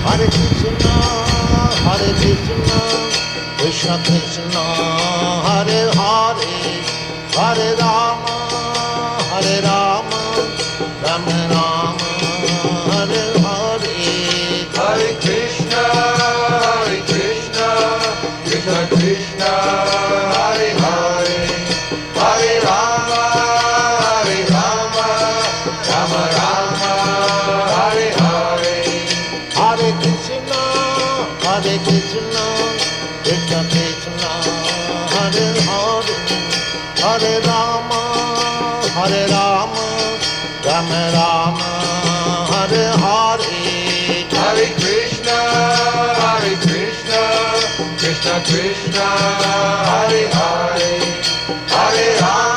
Hare Krishna, Krishna Krishna, Hare Hare, Hare Rama, Rama Rama, Hare Hare. Hare Krishna, Krishna Krishna, Hare Hare, Hare Rama, Rama Rama, Hare Hare. Hare Krishna, Krishna Krishna, Hare Hare, Hare Rama, Rama Rama, Hare Hare. Hare Krishna, Krishna Krishna, Hare Hare, Hare Rama.